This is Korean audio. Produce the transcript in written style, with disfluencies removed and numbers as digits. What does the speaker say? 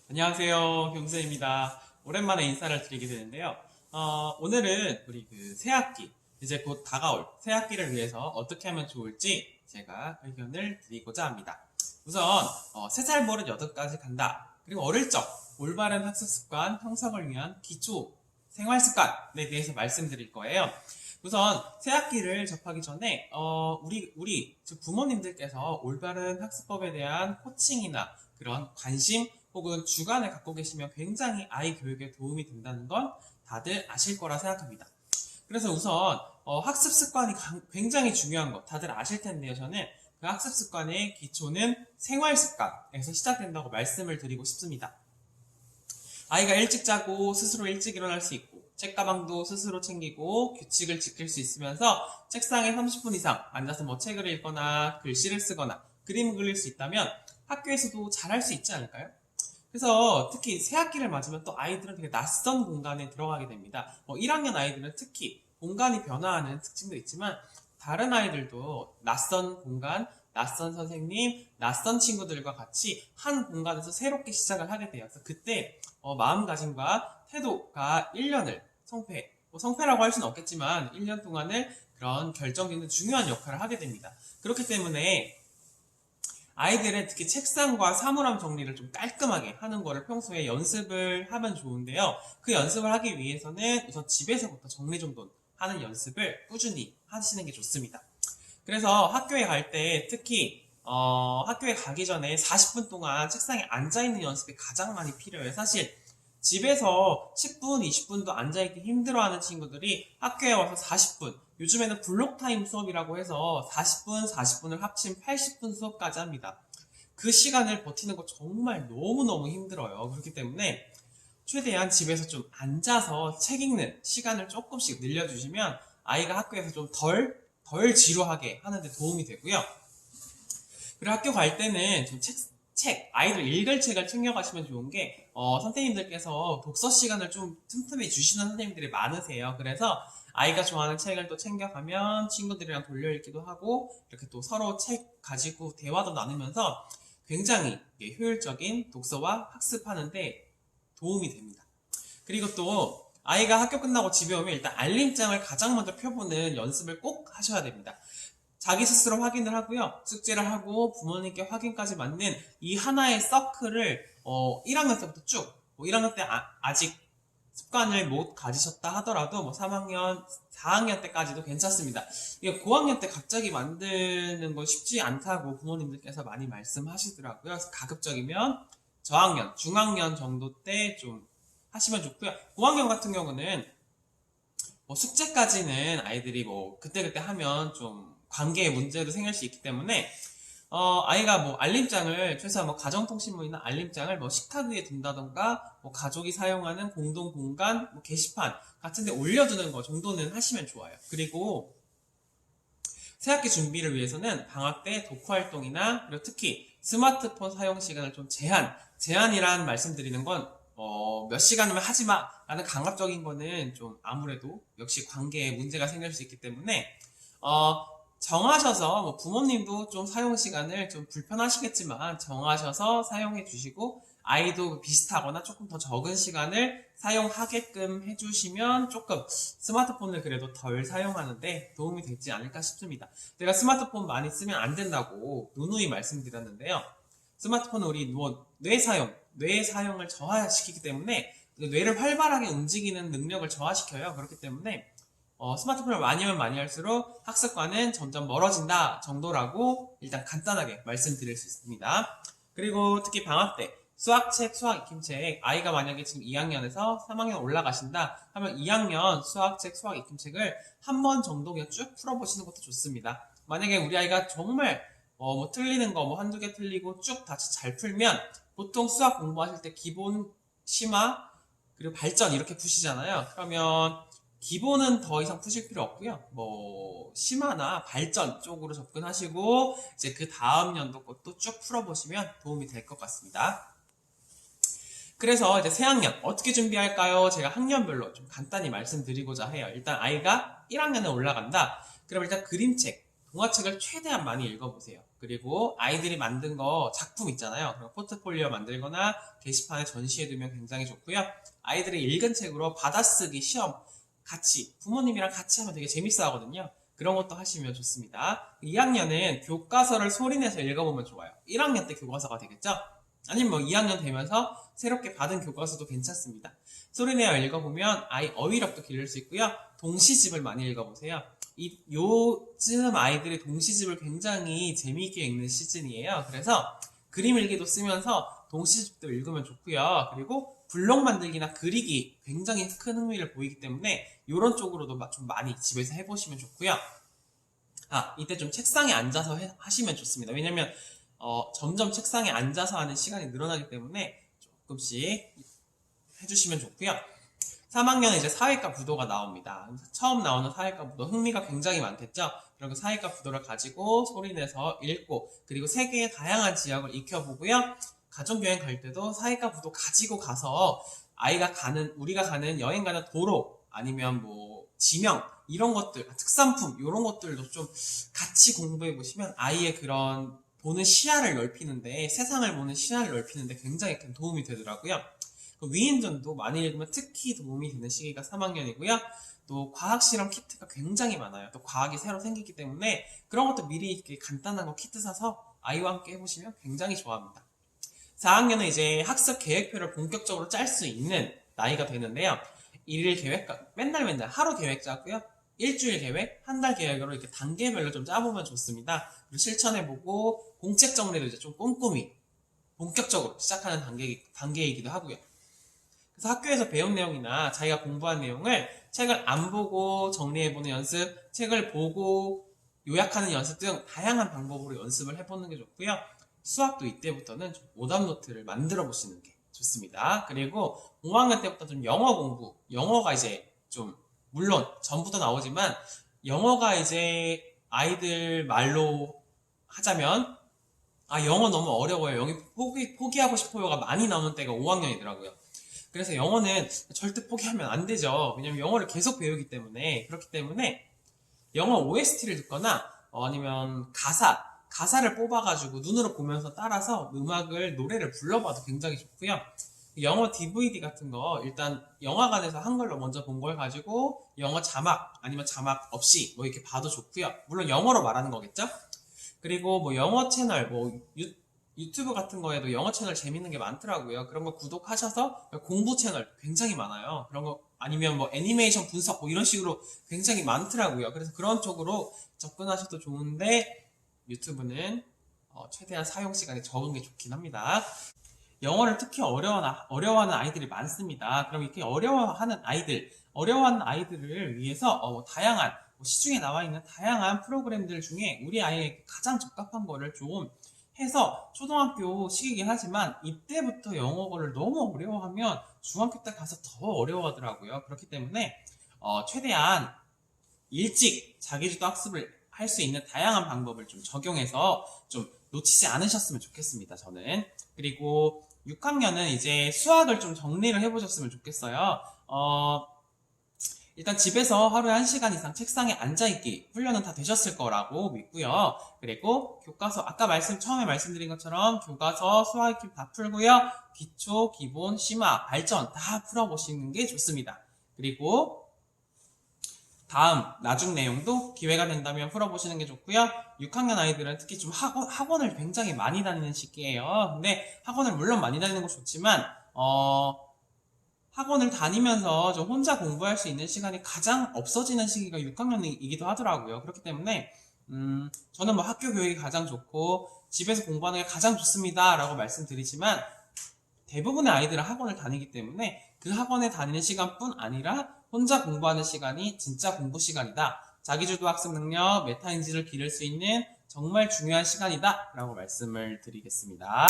안녕하세요. 경수입니다. 오랜만에 인사를 드리게 되는데요. 오늘은 우리 새학기, 이제 곧 다가올 새학기를 위해서 어떻게 하면 좋을지 제가 의견을 드리고자 합니다. 우선, 3살 버릇 8가지 간다. 그리고 어릴 적 올바른 학습 습관 형성을 위한 기초 생활 습관에 대해서 말씀드릴 거예요. 우선 새학기를 접하기 전에 즉 부모님들께서 올바른 학습법에 대한 코칭이나 그런 관심 혹은 주관을 갖고 계시면 굉장히 아이 교육에 도움이 된다는 건 다들 아실 거라 생각합니다. 그래서 우선 학습 습관이 굉장히 중요한 거 다들 아실 텐데요. 저는 그 학습 습관의 기초는 생활 습관에서 시작된다고 말씀을 드리고 싶습니다. 아이가 일찍 자고 스스로 일찍 일어날 수 있고 책가방도 스스로 챙기고 규칙을 지킬 수 있으면서 책상에 30분 이상 앉아서 책을 읽거나 글씨를 쓰거나 그림 그릴 수 있다면 학교에서도 잘할 수 있지 않을까요? 그래서 특히 새학기를 맞으면 또 아이들은 되게 낯선 공간에 들어가게 됩니다. 1학년 아이들은 특히 공간이 변화하는 특징도 있지만 다른 아이들도 낯선 공간, 낯선 선생님, 낯선 친구들과 같이 한 공간에서 새롭게 시작을 하게 돼요. 그래서 그때 마음가짐과 태도가 1년을 성패라고 할 수는 없겠지만 1년 동안을 그런 결정짓는 중요한 역할을 하게 됩니다. 그렇기 때문에 아이들은 특히 책상과 사물함 정리를 좀 깔끔하게 하는 거를 평소에 연습을 하면 좋은데요. 그 연습을 하기 위해서는 우선 집에서부터 정리정돈 하는 연습을 꾸준히 하시는 게 좋습니다. 그래서 학교에 갈 때 특히 학교에 가기 전에 40분 동안 책상에 앉아있는 연습이 가장 많이 필요해요. 사실 집에서 10분, 20분도 앉아있기 힘들어하는 친구들이 학교에 와서 40분, 요즘에는 블록타임 수업이라고 해서 40분, 40분을 합친 80분 수업까지 합니다. 그 시간을 버티는 거 정말 너무너무 힘들어요. 그렇기 때문에 최대한 집에서 좀 앉아서 책 읽는 시간을 조금씩 늘려주시면 아이가 학교에서 좀 덜 지루하게 하는데 도움이 되고요. 그리고 학교 갈 때는 좀 아이들 읽을 책을 챙겨가시면 좋은 게, 선생님들께서 독서 시간을 좀 틈틈이 주시는 선생님들이 많으세요. 그래서 아이가 좋아하는 책을 또 챙겨가면 친구들이랑 돌려 읽기도 하고, 이렇게 또 서로 책 가지고 대화도 나누면서 굉장히 효율적인 독서와 학습하는데 도움이 됩니다. 그리고 또 아이가 학교 끝나고 집에 오면 일단 알림장을 가장 먼저 펴보는 연습을 꼭 하셔야 됩니다. 자기 스스로 확인을 하고요. 숙제를 하고 부모님께 확인까지 맞는 이 하나의 서클을 1학년 때부터 쭉 1학년 때 아직 습관을 못 가지셨다 하더라도 3학년, 4학년 때까지도 괜찮습니다. 이게 고학년 때 갑자기 만드는 건 쉽지 않다고 부모님들께서 많이 말씀하시더라고요. 그래서 가급적이면 저학년, 중학년 정도 때 좀 하시면 좋고요. 고학년 같은 경우는 숙제까지는 아이들이 그때그때 하면 좀 관계에 문제도 생길 수 있기 때문에 아이가 알림장을 최소한 가정통신문이나 알림장을 식탁 위에 둔다던가 가족이 사용하는 공동 공간 게시판 같은 데 올려두는 거 정도는 하시면 좋아요. 그리고 새학기 준비를 위해서는 방학 때 독후 활동이나 그리고 특히 스마트폰 사용 시간을 좀 제한이란 말씀드리는 건 몇 시간이면 하지 마 라는 강압적인 거는 좀 아무래도 역시 관계에 문제가 생길 수 있기 때문에 정하셔서 부모님도 좀 사용 시간을 좀 불편하시겠지만 정하셔서 사용해 주시고 아이도 비슷하거나 조금 더 적은 시간을 사용하게끔 해주시면 조금 스마트폰을 그래도 덜 사용하는데 도움이 되지 않을까 싶습니다. 제가 스마트폰 많이 쓰면 안 된다고 누누이 말씀드렸는데요. 스마트폰은 우리 뇌 사용을 저하시키기 때문에 뇌를 활발하게 움직이는 능력을 저하시켜요. 그렇기 때문에 스마트폰을 많이 하면 많이 할수록 학습과는 점점 멀어진다 정도라고 일단 간단하게 말씀드릴 수 있습니다. 그리고 특히 방학 때 수학책, 수학 익힘책 아이가 만약에 지금 2학년에서 3학년 올라가신다 하면 2학년 수학책, 수학 익힘책을 한 번 정도 그냥 쭉 풀어보시는 것도 좋습니다. 만약에 우리 아이가 정말 틀리는 거 한두 개 틀리고 쭉 다시 잘 풀면 보통 수학 공부하실 때 기본, 심화, 그리고 발전 이렇게 푸시잖아요. 그러면 기본은 더 이상 푸실 필요 없고요. 심화나 발전 쪽으로 접근하시고 이제 그 다음 연도 것도 쭉 풀어보시면 도움이 될 것 같습니다. 그래서 이제 새학년 어떻게 준비할까요? 제가 학년별로 좀 간단히 말씀드리고자 해요. 일단 아이가 1학년에 올라간다. 그럼 일단 그림책 동화책을 최대한 많이 읽어보세요. 그리고 아이들이 만든 거 작품 있잖아요. 그럼 포트폴리오 만들거나 게시판에 전시해두면 굉장히 좋고요. 아이들이 읽은 책으로 받아쓰기 시험 같이 부모님이랑 같이 하면 되게 재밌어 하거든요. 그런 것도 하시면 좋습니다. 2학년은 교과서를 소리내서 읽어보면 좋아요. 1학년 때 교과서가 되겠죠? 아니면 뭐 2학년 되면서 새롭게 받은 교과서도 괜찮습니다. 소리내어 읽어보면 아이 어휘력도 기를 수 있고요. 동시집을 많이 읽어보세요. 요즘 아이들이 동시집을 굉장히 재미있게 읽는 시즌이에요. 그래서 그림 일기도 쓰면서 동시집도 읽으면 좋고요. 그리고 블록 만들기나 그리기 굉장히 큰 흥미를 보이기 때문에 이런 쪽으로도 좀 많이 집에서 해보시면 좋고요. 이때 좀 책상에 앉아서 하시면 좋습니다. 왜냐면 점점 책상에 앉아서 하는 시간이 늘어나기 때문에 조금씩 해주시면 좋고요. 3학년은 이제 사회과 부도가 나옵니다. 처음 나오는 사회과 부도 흥미가 굉장히 많겠죠? 그리고 사회과 부도를 가지고 소리내서 읽고 그리고 세계의 다양한 지역을 익혀보고요. 가족여행 갈 때도 사회과 부도 가지고 가서 우리가 가는 여행 가는 도로 아니면 뭐 지명 이런 것들 특산품 이런 것들도 좀 같이 공부해 보시면 아이의 그런 보는 시야를 넓히는데 세상을 보는 시야를 넓히는데 굉장히 큰 도움이 되더라고요. 위인전도 많이 읽으면 특히 도움이 되는 시기가 3학년이고요. 또 과학실험 키트가 굉장히 많아요. 또 과학이 새로 생기기 때문에 그런 것도 미리 이렇게 간단한 거 키트 사서 아이와 함께 해보시면 굉장히 좋아합니다. 4학년은 이제 학습 계획표를 본격적으로 짤 수 있는 나이가 되는데요. 일일 계획, 맨날 하루 계획 짜고요. 일주일 계획, 한 달 계획으로 이렇게 단계별로 좀 짜보면 좋습니다. 그리고 실천해보고 공책 정리도 이제 좀 꼼꼼히 본격적으로 시작하는 단계이기도 하고요. 그래서 학교에서 배운 내용이나 자기가 공부한 내용을 책을 안 보고 정리해보는 연습, 책을 보고 요약하는 연습 등 다양한 방법으로 연습을 해보는 게 좋고요. 수학도 이때부터는 좀 오답 노트를 만들어 보시는 게 좋습니다. 그리고 5학년 때부터 좀 영어 공부, 영어가 이제 좀 물론 전부 다 나오지만 영어가 이제 아이들 말로 하자면 영어 너무 어려워요. 여기 포기하고 싶어요가 많이 나오는 때가 5학년이더라고요. 그래서 영어는 절대 포기하면 안 되죠. 왜냐면 영어를 계속 배우기 때문에 그렇기 때문에 영어 OST를 듣거나 아니면 가사를 뽑아가지고 눈으로 보면서 따라서 노래를 불러봐도 굉장히 좋고요. 영어 DVD 같은 거 일단 영화관에서 한글로 먼저 본 걸 가지고 영어 자막 아니면 자막 없이 뭐 이렇게 봐도 좋고요. 물론 영어로 말하는 거겠죠? 그리고 뭐 영어 채널 유튜브 같은 거에도 영어 채널 재밌는 게 많더라고요. 그런 거 구독하셔서 공부 채널 굉장히 많아요. 그런 거 아니면 뭐 애니메이션 분석 뭐 이런 식으로 굉장히 많더라고요. 그래서 그런 쪽으로 접근하셔도 좋은데 유튜브는 최대한 사용 시간이 적은 게 좋긴 합니다. 영어를 특히 어려워하는 아이들이 많습니다. 그럼 이렇게 어려워하는 아이들을 위해서 다양한 시중에 나와 있는 다양한 프로그램들 중에 우리 아이에게 가장 적합한 거를 좀 해서 초등학교 시기이긴 하지만 이때부터 영어를 너무 어려워하면 중학교 때 가서 더 어려워하더라고요. 그렇기 때문에 최대한 일찍 자기주도 학습을 할 수 있는 다양한 방법을 좀 적용해서 좀 놓치지 않으셨으면 좋겠습니다. 저는. 그리고 6학년은 이제 수학을 좀 정리를 해보셨으면 좋겠어요. 일단 집에서 하루에 1시간 이상 책상에 앉아있기 훈련은 다 되셨을 거라고 믿고요. 그리고 교과서 처음에 말씀드린 것처럼 교과서 수학 익힘 다 풀고요. 기초, 기본, 심화, 발전 다 풀어보시는 게 좋습니다. 그리고 다음 나중 내용도 기회가 된다면 풀어보시는 게 좋고요. 6학년 아이들은 특히 좀 학원을 굉장히 많이 다니는 시기예요. 근데 학원을 물론 많이 다니는 거 좋지만 학원을 다니면서 좀 혼자 공부할 수 있는 시간이 가장 없어지는 시기가 6학년이기도 하더라고요. 그렇기 때문에 저는 뭐 학교 교육이 가장 좋고 집에서 공부하는 게 가장 좋습니다 라고 말씀드리지만 대부분의 아이들은 학원을 다니기 때문에 그 학원에 다니는 시간뿐 아니라 혼자 공부하는 시간이 진짜 공부 시간이다. 자기주도 학습 능력, 메타인지를 기를 수 있는 정말 중요한 시간이다 라고 말씀을 드리겠습니다.